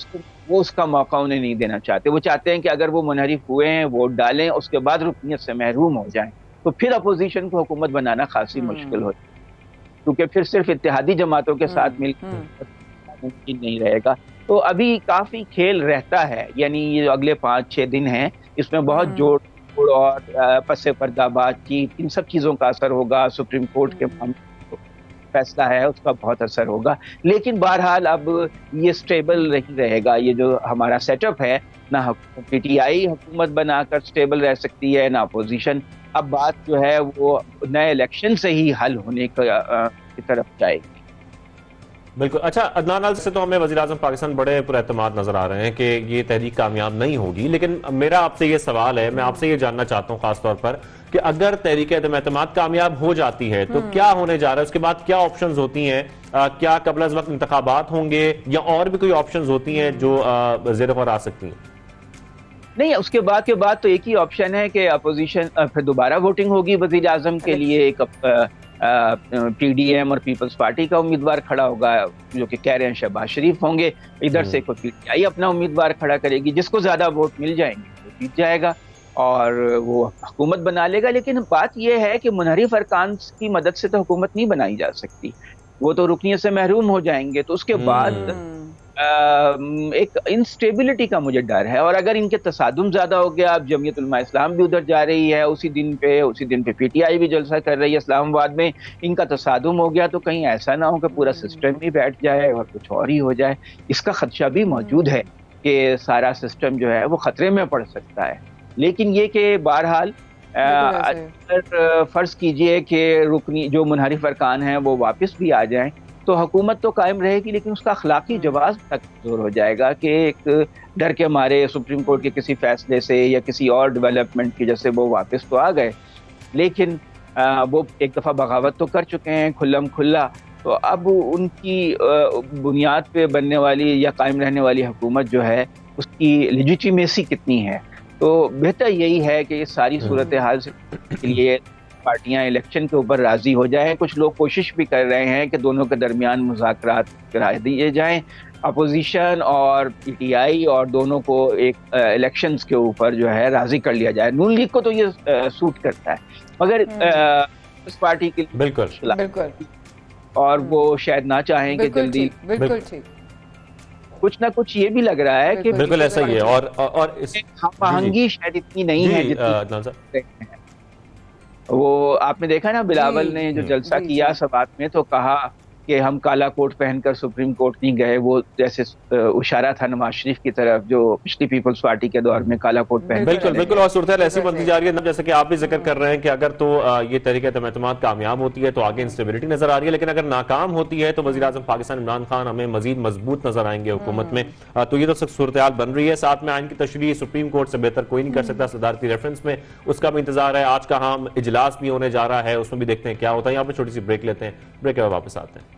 اس کا موقع انہیں نہیں دینا چاہتے، وہ چاہتے ہیں کہ اگر وہ منحرف ہوئے ہیں ووٹ ڈالیں، اس کے بعد رکنیت سے محروم ہو جائیں، تو پھر اپوزیشن کو حکومت بنانا خاصی مشکل ہو جائے، کیونکہ پھر صرف اتحادی جماعتوں کے ساتھ مل کر ممکن نہیں رہے گا۔ تو ابھی کافی کھیل رہتا ہے، یعنی یہ اگلے 5-6 دن ہیں، اس میں بہت جوڑ اور پس پردہ بات چیت، ان سب چیزوں کا اثر ہوگا، سپریم کورٹ کے فیصلہ ہے اس کا بہت اثر ہوگا، لیکن بہرحال اب یہ سٹیبل نہیں رہے گا، یہ جو ہمارا سیٹ اپ ہے، نہ پی ٹی آئی حکومت بنا کر سٹیبل رہ سکتی ہے نہ اپوزیشن، اب بات جو ہے وہ نئے الیکشن سے ہی حل ہونے کی طرف جائے گی۔ بالکل۔ اچھا عدنان سے تو ہمیں وزیر اعظم پاکستان بڑے پر اعتماد نظر آ رہے ہیں کہ یہ تحریک کامیاب نہیں ہوگی، لیکن میرا آپ سے یہ سوال ہے، میں آپ سے یہ جاننا چاہتا ہوں خاص طور پر کہ اگر تحریک عدم اعتماد کامیاب ہو جاتی ہے تو کیا ہونے جا رہا ہے، اس کے بعد کیا آپشنز ہوتی ہیں، کیا قبل از وقت انتخابات ہوں گے یا اور بھی کوئی آپشنز ہوتی ہیں جو زیر غور آ سکتی ہیں؟ نہیں، اس کے بعد تو ایک ہی آپشن ہے کہ اپوزیشن پھر دوبارہ ووٹنگ ہوگی وزیر اعظم کے لیے، ایک پی ڈی ایم اور پیپلز پارٹی کا امیدوار کھڑا ہوگا جو کہ کہہ رہے ہیں شہباز شریف ہوں گے، ادھر سے کوئی پی ٹی آئی اپنا امیدوار کھڑا کرے گی، جس کو زیادہ ووٹ مل جائیں گے وہ جیت جائے گا اور وہ حکومت بنا لے گا۔ لیکن بات یہ ہے کہ منحرف ارکان کی مدد سے تو حکومت نہیں بنائی جا سکتی، وہ تو رکنیت سے محروم ہو جائیں گے، تو اس کے بعد ایک انسٹیبلٹی کا مجھے ڈر ہے، اور اگر ان کے تصادم زیادہ ہو گیا، اب جمعیت علماء اسلام بھی ادھر جا رہی ہے اسی دن پہ پی ٹی آئی بھی جلسہ کر رہی ہے اسلام آباد میں، ان کا تصادم ہو گیا تو کہیں ایسا نہ ہو کہ پورا سسٹم ہی بیٹھ جائے اور کچھ اور ہی ہو جائے، اس کا خدشہ بھی موجود ہے کہ سارا سسٹم جو ہے وہ خطرے میں پڑ سکتا ہے۔ لیکن یہ کہ بہرحال اگر فرض کیجئے کہ رکنی جو منحرف ارکان ہیں وہ واپس بھی آ جائیں تو حکومت تو قائم رہے گی، لیکن اس کا اخلاقی جواز تک زور ہو جائے گا کہ ایک ڈر کے مارے سپریم کورٹ کے کسی فیصلے سے یا کسی اور ڈیولپمنٹ کی جیسے وہ واپس تو آ گئے، لیکن وہ ایک دفعہ بغاوت تو کر چکے ہیں کھلم کھلا، تو اب ان کی بنیاد پہ بننے والی یا قائم رہنے والی حکومت جو ہے اس کی لیجیٹیمیسی کتنی ہے. تو بہتر یہی ہے کہ یہ ساری صورتحال سے کے لیے پارٹیاں الیکشن کے اوپر راضی ہو جائیں. کچھ لوگ کوشش بھی کر رہے ہیں کہ دونوں کے درمیان مذاکرات کرا دیے جائیں، اپوزیشن اور پی ٹی آئی، اور دونوں کو ایک الیکشنز کے اوپر جو ہے راضی کر لیا جائے. نون لیگ کو تو یہ سوٹ کرتا ہے، مگر اس پارٹی کے لیے بالکل اور وہ شاید نہ چاہیں کہ جلدی بالکل ٹھیک کچھ نہ کچھ یہ بھی لگ رہا ہے کہ بالکل ایسا ہی ہے. اور ہم آہنگی شاید اتنی نہیں ہے جتنی وہ آپ نے دیکھا نا بلاول نے جو جلسہ کیا سبات میں تو کہا کہ ہم کالا کوٹ پہن کر سپریم کورٹ نہیں گئے، وہ جیسے اشارہ تھا نواز شریف کی طرف جو پچھلی پیپلز پارٹی کے دور میں کالا کوٹ پہن بالکل اور صورتحال ایسی بنتی جا رہی ہے جیسے کہ آپ بھی ذکر کر رہے ہیں کہ اگر تو یہ تحریک اعتماد کامیاب ہوتی ہے تو آگے انسٹیبلٹی نظر آ رہی ہے، لیکن اگر ناکام ہوتی ہے تو وزیر اعظم پاکستان عمران خان ہمیں مزید مضبوط نظر آئیں گے حکومت میں. تو یہ تو سخت صورتحال بن رہی ہے. ساتھ میں آئین کی تشریح سپریم کورٹ سے بہتر کوئی نہیں کر سکتا، صدارتی ریفرنس میں اس کا بھی انتظار ہے. آج کا ہم اجلاس بھی ہونے جا رہا ہے، اس میں بھی دیکھتے ہیں کیا ہوتا ہے. یہاں پہ چھوٹی سی بریک لیتے ہیں، بریک کے بعد واپس آتے ہیں.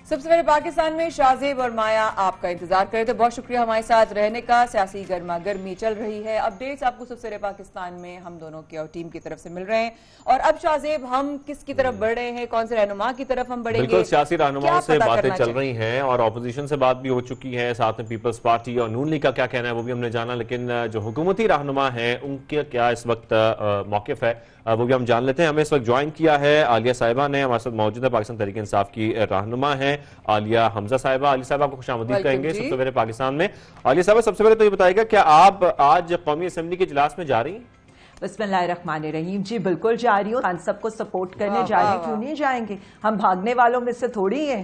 سب سے پہلے پاکستان میں شاہزیب اور مایا آپ کا انتظار کرے تو بہت شکریہ ہمارے ساتھ رہنے کا. سیاسی گرما گرمی چل رہی ہے، اپڈیٹس آپ کو سب سے پہلے پاکستان میں ہم دونوں کی اور ٹیم کی طرف سے مل رہے ہیں. اور اب شاہزیب ہم کس کی طرف بڑھ رہے ہیں، کون سے رہنما کی طرف ہم بڑھیں گے؟ بالکل سیاسی رہنماؤں سے باتیں چل رہی ہیں اور اپوزیشن سے بات بھی ہو چکی ہے، ساتھ میں پیپلز پارٹی اور نون لیگ کا کیا کہنا ہے وہ بھی ہم نے جانا، لیکن جو حکومتی رہنما ہیں ان کے کیا اس وقت موقف ہے وہ بھی ہم جان لیتے ہیں. ہمیں اس وقت جوائن کیا ہے عالیہ صاحبہ نے، ہمارے ساتھ موجود ہے پاکستان تحریک انصاف کی رہنما ہیں عالیہ حمزہ صاحبہ. عالیہ صاحبہ کو خوش آمدید کہیں گے سب سے پہلے پاکستان میں. عالیہ صاحبہ سب سے پہلے تو یہ بتائیے گا کیا آپ آج قومی اسمبلی کے اجلاس میں جا رہی ہیں؟ بسم اللہ الرحمن الرحیم. جی بالکل جا رہی ہوں، ہم سب کو سپورٹ کرنے جا رہے ہیں، کیوں نہیں جائیں گے؟ ہم بھاگنے والوں میں سے تھوڑی ہیں،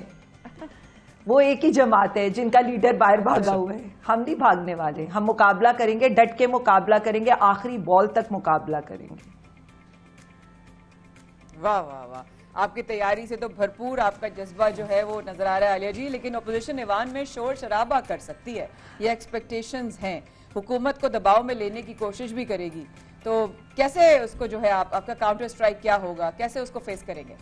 وہ ایک ہی جماعت ہے جن کا لیڈر باہر بھاگا ہوا ہے. ہم نہیں بھاگنے والے، ہم مقابلہ کریں گے، ڈٹ کے مقابلہ کریں گے، آخری بال تک مقابلہ کریں گے. واہ واہ واہ، آپ کی تیاری سے تو بھرپور آپ کا جذبہ جو ہے وہ نظر آ رہا ہے عالیہ جی. لیکن اپوزیشن ایوان میں شور شرابہ کر سکتی ہے، یہ ایکسپیکٹیشنز ہیں، حکومت کو دباؤ میں لینے کی کوشش بھی کرے گی. تو کیسے اس کو جو ہے آپ کا کاؤنٹر اسٹرائک کیا ہوگا، کیسے اس کو فیس کریں گے؟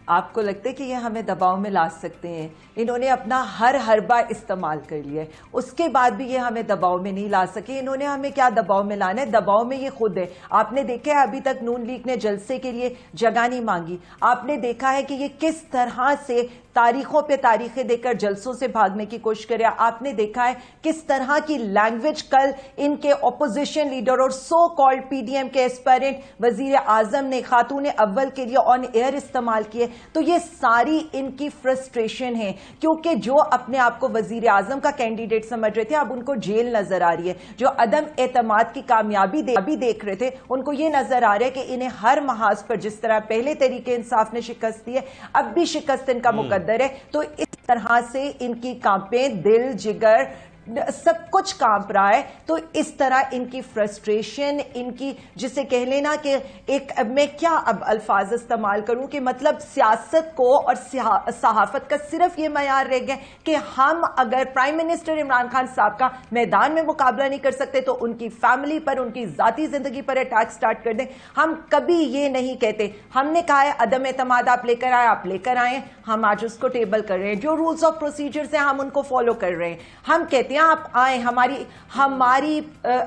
آپ کو لگتا ہے کہ یہ ہمیں دباؤ میں لا سکتے ہیں؟ انہوں نے اپنا ہر حربہ استعمال کر لیا ہے، اس کے بعد بھی یہ ہمیں دباؤ میں نہیں لا سکے. انہوں نے ہمیں کیا دباؤ میں لانا ہے؟ دباؤ میں یہ خود ہے. آپ نے دیکھا ہے ابھی تک نون لیگ نے جلسے کے لیے جگہ نہیں مانگی. آپ نے دیکھا ہے کہ یہ کس طرح سے تاریخوں پہ تاریخیں دے کر جلسوں سے بھاگنے کی کوشش کرے. آپ نے دیکھا ہے کس طرح کی لینگویج کل ان کے اپوزیشن لیڈر اور so called P D M کے ایسپیرنٹ وزیر اعظم نے خاتون اول کے لیے آن ایئر استعمال کیے. تو یہ ساری ان کی فرسٹریشن ہے، کیونکہ جو اپنے آپ کو وزیر اعظم کا کینڈیڈیٹ سمجھ رہے تھے اب ان کو جیل نظر آ رہی ہے. جو عدم اعتماد کی کامیابی دیکھ رہے تھے ان کو یہ نظر آ رہا ہے کہ انہیں ہر محاذ پر جس طرح پہلے تحریک انصاف نے شکست دی ہے اب بھی شکست ان کا مقدر ہے. تو اس طرح سے ان کی کانپیں، دل جگر سب کچھ کانپ رہا ہے. تو اس طرح ان کی فرسٹریشن، ان کی جسے کہہ لینا کہ ایک میں کیا اب الفاظ استعمال کروں کہ مطلب سیاست کو اور صحافت کا صرف یہ معیار رہ گیا کہ ہم اگر پرائم منسٹر عمران خان صاحب کا میدان میں مقابلہ نہیں کر سکتے تو ان کی فیملی پر، ان کی ذاتی زندگی پر اٹیک سٹارٹ کر دیں. ہم کبھی یہ نہیں کہتے. ہم نے کہا ہے عدم اعتماد آپ لے کر آئے، آپ لے کر آئے، ہم آج اس کو ٹیبل کر رہے ہیں. جو رولز آف پروسیجرز ہیں ہم ان کو فالو کر رہے ہیں. ہم کہتے لیتے ہیں, آپ آئیں,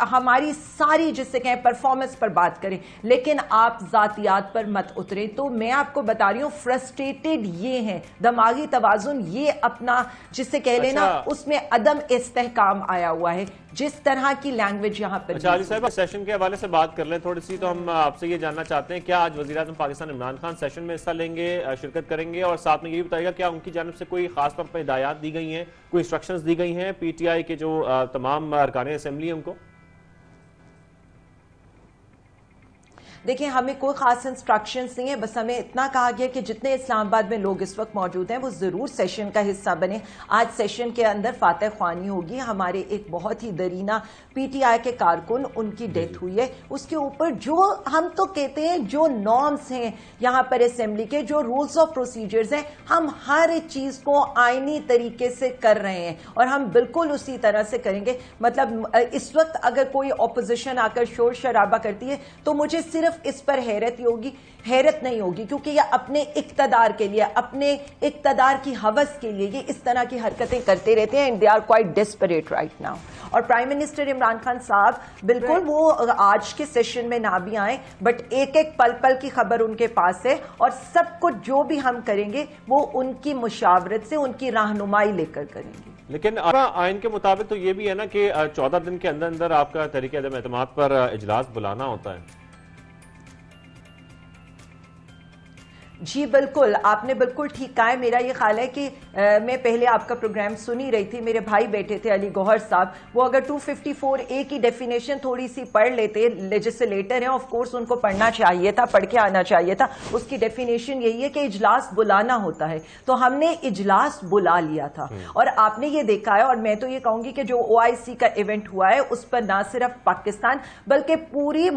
ہماری ساری جسے کہیں پرفارمنس پر بات کریں, لیکن آپ ذاتیات پر مت اتریں. تو میں آپ کو بتا رہی ہوں فرسٹریٹڈ یہ ہیں, دماغی توازن یہ اپنا جسے کہہ لینا اس میں عدم استحکام آیا ہوا ہے, جس طرح کی لینگویج یہاں پر. اچھا علی صاحب, سیشن کے حوالے سے بات کر لیں تھوڑی سی, تو ہم آپ سے یہ جاننا چاہتے ہیں کیا آج وزیر اعظم پاکستان عمران خان سیشن میں حصہ لیں گے, شرکت کریں گے, اور ساتھ میں یہ بھی بتائیے گا کیا ان کی جانب سے کوئی خاص طور پر ہدایات دی گئی ہیں, کوئی انسٹرکشنز دی گئی ہیں پی ٹی آئی کے جو تمام ارکان اسمبلی ہیں ان کو؟ دیکھیں ہمیں کوئی خاص انسٹرکشنز نہیں ہے, بس ہمیں اتنا کہا گیا کہ جتنے اسلام آباد میں لوگ اس وقت موجود ہیں وہ ضرور سیشن کا حصہ بنے. آج سیشن کے اندر فاتح خوانی ہوگی, ہمارے ایک بہت ہی درینہ پی ٹی آئی کے کارکن, ان کی ڈیتھ ہوئی ہے. اس کے اوپر جو ہم تو کہتے ہیں جو نارمز ہیں یہاں پر اسمبلی کے, جو رولز آف پروسیجرز ہیں, ہم ہر چیز کو آئینی طریقے سے کر رہے ہیں اور ہم بالکل اسی طرح سے کریں گے. مطلب اس وقت اگر کوئی اپوزیشن آ کر شور شرابہ کرتی ہے تو مجھے صرف اس پر حیرت نہیں ہوگی, کیونکہ یہ اپنے اقتدار کے لیے, اپنے اقتدار کی ہوس کے لیے یہ اس طرح کی حرکتیں کرتے رہتے ہیں. they are quite desperate right now. اور پرائم منسٹر عمران خان صاحب بالکل وہ آج کے سیشن میں نہ بھی آئیں, بٹ ایک ایک پل پل کی خبر ان کے پاس ہے, اور سب کچھ جو بھی ہم کریں گے وہ ان کی مشاورت سے, ان کی رہنمائی لے کر کریں گے. لیکن آئین کے مطابق تو یہ بھی ہے نا کہ 14 دن کے اندر اندر آپ کا تحریک عدم اعتماد پر اجلاس بلانا ہوتا ہے. جی بالکل, آپ نے بالکل ٹھیک کہا ہے. میرا یہ خیال ہے کہ میں پہلے آپ کا پروگرام سنی رہی تھی, میرے بھائی بیٹھے تھے علی گوہر صاحب, وہ اگر 254A کی ڈیفینیشن تھوڑی سی پڑھ لیتے, لیجسلیٹر ہیں آف کورس ان کو پڑھنا چاہیے تھا, پڑھ کے آنا چاہیے تھا. اس کی ڈیفینیشن یہی ہے کہ اجلاس بلانا ہوتا ہے, تو ہم نے اجلاس بلا لیا تھا. اور آپ نے یہ دیکھا ہے, اور میں تو یہ کہوں گی کہ جو OIC کا ایونٹ ہوا ہے اس پر نہ صرف پاکستان بلکہ پوری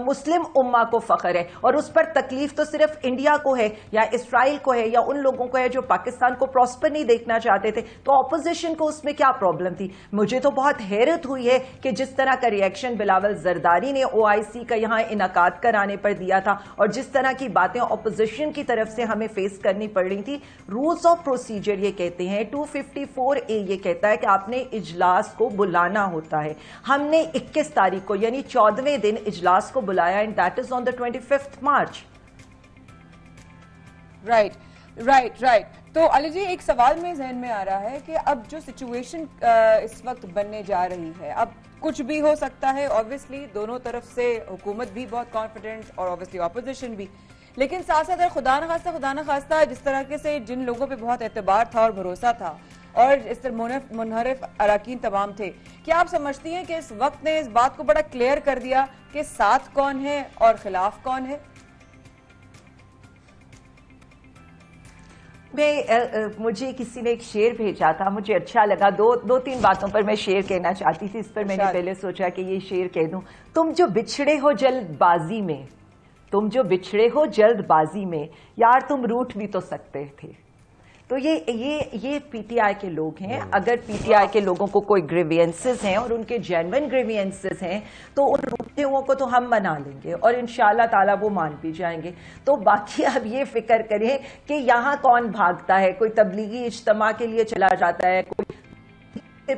مسلم امہ کو فخر ہے, اور اس پر تکلیف تو صرف انڈیا کو ہے یا اسرائیل کو ہے یا ان لوگوں کو ہے جو پاکستان کو پراسپر نہیں دیکھنا چاہتے تھے. تو اپوزیشن کو اس میں کیا پرابلم تھی؟ مجھے تو بہت حیرت ہوئی ہے کہ جس طرح کا ریئیکشن بلاول زرداری نے OIC کا یہاں انعقاد کرانے پر دیا تھا, اور جس طرح کی باتیں اپوزیشن کی طرف سے ہمیں فیس کرنی پڑ رہی تھی. رولز آف پروسیجر یہ کہتے ہیں, 254A یہ کہتا ہے کہ آپ نے اجلاس کو بلانا ہوتا ہے. ہم نے 21 تاریخ کو یعنی 14ویں دن اجلاس کو بلایا, and that is on the 25 March. Right. تو علی جی ایک سوال میں ذہن میں آ رہا ہے کہ اب جو سچویشن اس وقت بننے جا رہی ہے, اب کچھ بھی ہو سکتا ہے, obviously دونوں طرف سے حکومت بھی بہت کانفیڈنٹ اور obviously اپوزیشن بھی, لیکن ساتھ ساتھ خدا نہ خواستہ جس طرح سے جن لوگوں پہ بہت اعتبار تھا اور بھروسہ تھا اور اس طرح منحرف اراکین تمام تھے, کیا آپ سمجھتی ہیں کہ اس وقت نے اس بات کو بڑا کلیئر کر دیا کہ ساتھ کون ہے اور خلاف کون ہے؟ مجھے کسی نے ایک شعر بھیجا تھا, مجھے اچھا لگا. دو تین باتوں پر میں شعر کہنا چاہتی تھی, اس پر میں نے پہلے سوچا کہ یہ شعر کہہ دوں. تم جو بچھڑے ہو جلد بازی میں یار تم روٹ بھی تو سکتے تھے. تو یہ پی ٹی آئی کے لوگ ہیں. اگر پی ٹی آئی کے لوگوں کو کوئی گریوینسز ہیں اور ان کے جینوئن گریوینسز ہیں تو ان روٹے ہوں کو تو ہم منا لیں گے, اور انشاءاللہ تعالیٰ وہ مان بھی جائیں گے. تو باقی اب یہ فکر کریں کہ یہاں کون بھاگتا ہے, کوئی تبلیغی اجتماع کے لیے چلا جاتا ہے, کوئی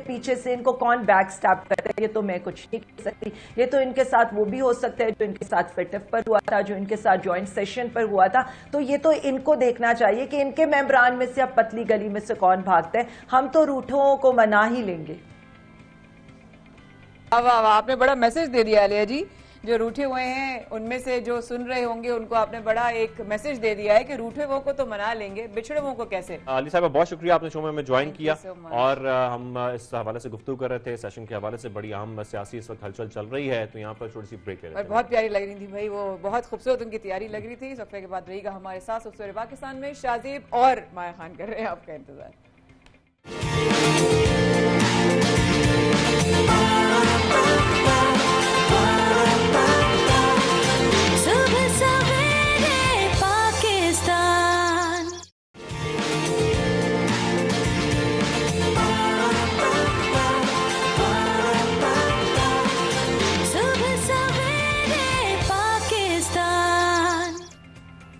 پیچھے سے ان کو کون بیک سٹیپ کرتا ہے, یہ تو میں کچھ نہیں کہہ سکتی. یہ تو ان کے ساتھ وہ بھی ہو سکتا ہے جو ان کے ساتھ فیٹف پر ہوا تھا, جو ان کے ساتھ جوائنٹ سیشن پر ہوا تھا. تو یہ تو ان کو دیکھنا چاہیے کہ ان کے ممبران میں سے اب پتلی گلی میں سے کون بھاگتا ہے. ہم تو روٹوں کو منا ہی لیں گے. آپ نے بڑا میسج دے دیا علیہ جی, جو روٹے ہوئے ہیں ان میں سے جو سن رہے ہوں گے ان کو آپ نے بڑا ایک میسج دے دیا ہے کہ روٹے وہ کو تو منا لیں گے, بچھڑے وہ کو کیسے. علی صاحب بہت شکریہ, آپ نے شو میں ہمیں جوائن کیا, اور ہم اس حوالے سے گفتگو کر رہے تھے سیشن کے حوالے سے. بڑی اہم سیاسی اس وقت ہلچل چل رہی ہے, تو یہاں پر چھوٹی سی بریک لے رہے ہیں. بہت پیاری لگ رہی تھی بھائی, وہ بہت خوبصورت ان کی تیاری لگ رہی تھی. اس وقفے کے بعد رہی گا ہمارے ساتھ خوبصورت پاکستان میں شاذیب اور مایا خان کر رہے ہیں آپ کا انتظار.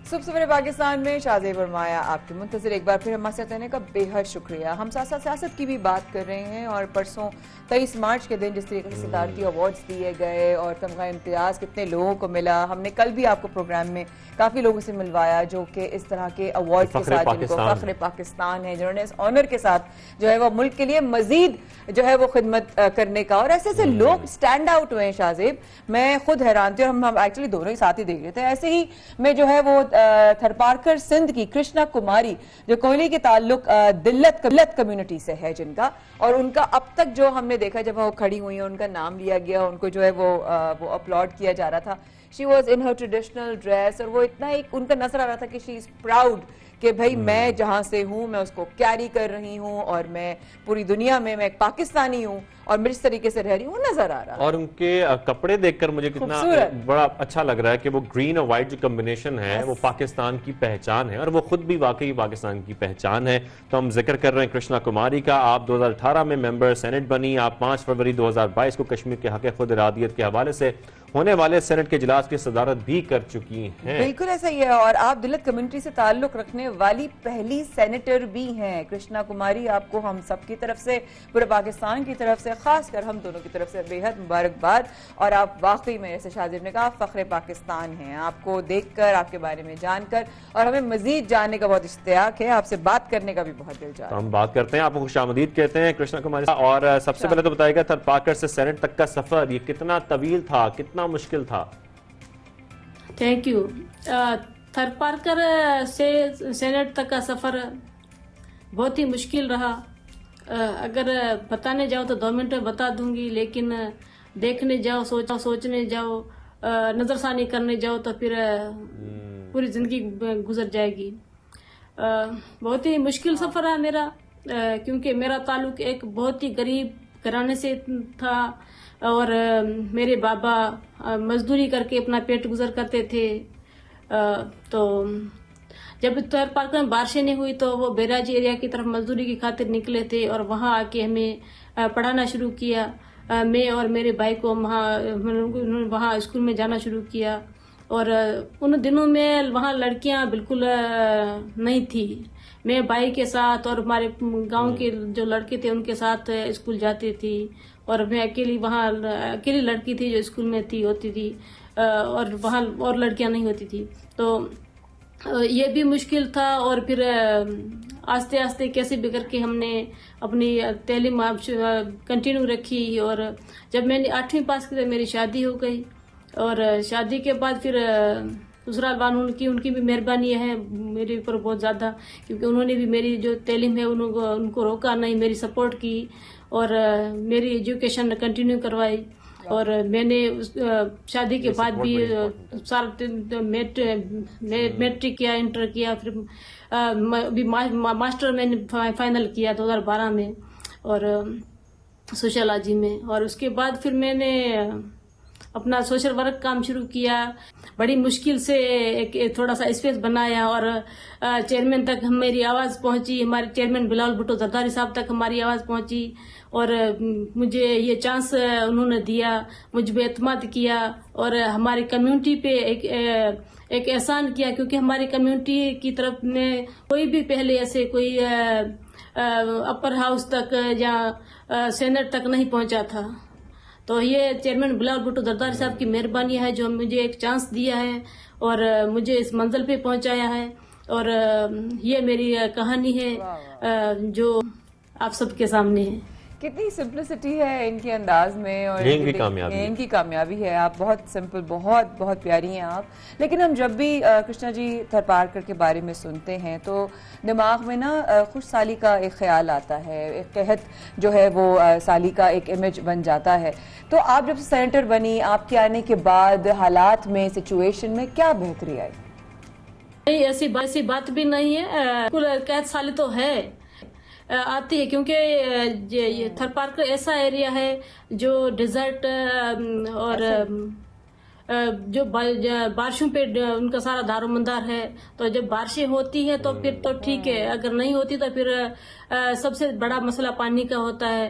صبح سویرے پاکستان میں شاہزیب اور مایا آپ کے منتظر ایک بار پھر ہمارے ساتھ رہنے کا بے حد شکریہ. ہم ساتھ ساتھ سیاست کی بھی بات کر رہے ہیں اور پرسوں 23 مارچ کے دن جس طریقے سے صدارتی ایوارڈز دیے گئے اور تمغہ امتیاز کتنے لوگوں کو ملا. ہم نے کل بھی آپ کو پروگرام میں کافی لوگوں سے ملوایا جو کہ اس طرح کے ایوارڈ کے ساتھ جن کو فخر پاکستان ہے, جنہوں نے اس آنر کے ساتھ جو ہے وہ ملک کے لیے مزید جو ہے وہ خدمت کرنے کا, اور ایسے ایسے لوگ سٹینڈ آؤٹ ہوئے ہیں شاہزیب. میں خود حیران تھی اور ہم ایکچولی دونوں ہی ساتھ ہی دیکھ رہے تھے. ایسے ہی میں جو ہے وہ تھرپارکر سندھ کی کرشنا کماری جو کوہلی کے تعلق دلت کمیونٹی سے ہے جن کا, اور ان کا اب تک جو ہم نے دیکھا جب وہ کھڑی ہوئی ہیں ان کا نام لیا گیا, ان کو جو ہے وہ اپلوڈ کیا جا رہا تھا. She was in Hare traditional dress, اور وہ اتنا ایک ان کا نظر آ رہا تھا کہ شی از پراؤڈ کہ بھائی میں جہاں سے ہوں میں اس کو کیری کر رہی ہوں اور میں پوری دنیا میں ایک پاکستانی ہوں اور میں جس طریقے سے رہ رہی ہوں نظر آ رہا. اور ان کے کپڑے دیکھ کر مجھے کتنا بڑا اچھا لگ رہا ہے کہ وہ گرین اور وائٹ جو کمبینیشن ہے وہ پاکستان کی پہچان ہے, اور وہ خود بھی واقعی پاکستان کی پہچان ہے. تو ہم ذکر کر رہے ہیں کرشنا کماری کا. آپ 2018 میں ممبر سینٹ بنی, آپ 5 فروری 2022 کو کشمیر کے حق خود ارادیت کے حوالے سے ہونے والے سینٹ کے اجلاس کی صدارت بھی کر چکی ہیں. بالکل ایسا ہی ہے, اور آپ دلت کمیونٹی سے تعلق رکھنے والی پہلی سینیٹر بھی ہیں کرشنا کماری. آپ کو ہم سب کی طرف سے, پورے پاکستان کی طرف سے, خاص کر ہم دونوں کی طرف سے بے حد مبارکباد. اور آپ واقعی میں جیسے شاہزیب نے کہا فخر پاکستان ہیں. آپ کو دیکھ کر, آپ کے بارے میں جان کر, اور ہمیں مزید جاننے کا بہت اشتیاق ہے, آپ سے بات کرنے کا بھی بہت دل چاہتا ہے. ہم بات کرتے ہیں, آپ کو خوش آمدید کہتے ہیں کرشنا کماری. اور سب سے پہلے تو بتائیے گا تھرپارکر سے سینٹ تک کا سفر یہ کتنا طویل تھا, کتنا مشکل تھا؟ Thank you. تھرپارکر سے سینٹ تک کا سفر بہت ہی مشکل رہا. اگر بتانے جاؤ تو 2 منٹ میں بتا دوں گی, لیکن دیکھنے جاؤ, سوچنے جاؤ, نظر ثانی کرنے جاؤ تو پھر پوری زندگی گزر جائے گی. بہت ہی مشکل سفر ہے میرا, کیونکہ میرا تعلق ایک بہت ہی غریب گھرانے سے تھا, اور میرے بابا مزدوری کر کے اپنا پیٹ گزر کرتے تھے. تو جب تھرپارکر میں بارشیں نہیں ہوئی تو وہ بیراجی ایریا کی طرف مزدوری کی خاطر نکلے تھے, اور وہاں آ کے ہمیں پڑھانا شروع کیا. میں اور میرے بھائی کو وہاں اسکول میں جانا شروع کیا. اور ان دنوں میں وہاں لڑکیاں بالکل نہیں تھی. میں بھائی کے ساتھ اور ہمارے گاؤں کے جو لڑکے تھے ان کے ساتھ اسکول جاتی تھی, اور میں اکیلی لڑکی تھی جو اسکول میں ہوتی تھی, اور وہاں اور لڑکیاں نہیں ہوتی تھی. تو یہ بھی مشکل تھا. اور پھر آہستہ آہستہ کیسے بھی کر کے ہم نے اپنی تعلیم کنٹینیو رکھی, اور جب میں نے 8ویں پاس کی تو میری شادی ہو گئی. اور شادی کے بعد پھر سسرال والوں ان کی بھی مہربانی ہے میرے اوپر بہت زیادہ, کیونکہ انہوں نے بھی میری جو تعلیم ہے ان کو روکا نہیں, میری سپورٹ کی اور میری ایجوکیشن کنٹینیو کروائی. اور میں نے شادی کے بعد بھی میٹرک کیا, انٹر کیا, پھر ماسٹر میں نے فائنل کیا 2012 میں اور سوشیالوجی میں. اور اس کے بعد پھر میں نے اپنا سوشل ورک کام شروع کیا. بڑی مشکل سے ایک تھوڑا سا اسپیس بنایا, اور چیئرمین تک میری آواز پہنچی, ہمارے چیئرمین بلاول بھٹو زرداری صاحب تک ہماری آواز پہنچی, اور مجھے یہ چانس انہوں نے دیا, مجھ پہ اعتماد کیا, اور ہماری کمیونٹی پہ ایک احسان کیا, کیونکہ ہماری کمیونٹی کی طرف میں کوئی بھی پہلے ایسے کوئی اپر ہاؤس تک یا سینٹ تک نہیں پہنچا تھا. تو یہ چیئرمین بلاول بھٹو زرداری صاحب کی مہربانی ہے جو مجھے ایک چانس دیا ہے اور مجھے اس منزل پہ پہنچایا ہے. اور یہ میری کہانی ہے جو آپ سب کے سامنے ہے. کتنی سمپلسٹی ہے ان کے انداز میں, اور ان کی کامیابی ہے. آپ بہت سمپل, بہت بہت پیاری ہیں آپ. لیکن ہم جب بھی کرشنا جی تھرپارکر کے بارے میں سنتے ہیں تو دماغ میں نا خوش سالی کا ایک خیال آتا ہے, ایک قحط جو ہے وہ سالی کا ایک امیج بن جاتا ہے. تو آپ جب سینیٹر بنی, آپ کے آنے کے بعد حالات میں, سچویشن میں کیا بہتری آئی؟ نہیں, ایسی بات بھی نہیں ہے. قحط سالی تو ہے, آتی ہے, کیونکہ یہ تھرپارکر ایسا ایریا ہے جو ڈیزرٹ اور جو بارشوں پہ ان کا سارا دار و مدار ہے. تو جب بارشیں ہوتی ہے تو پھر تو ٹھیک ہے, اگر نہیں ہوتی تو پھر سب سے بڑا مسئلہ پانی کا ہوتا ہے.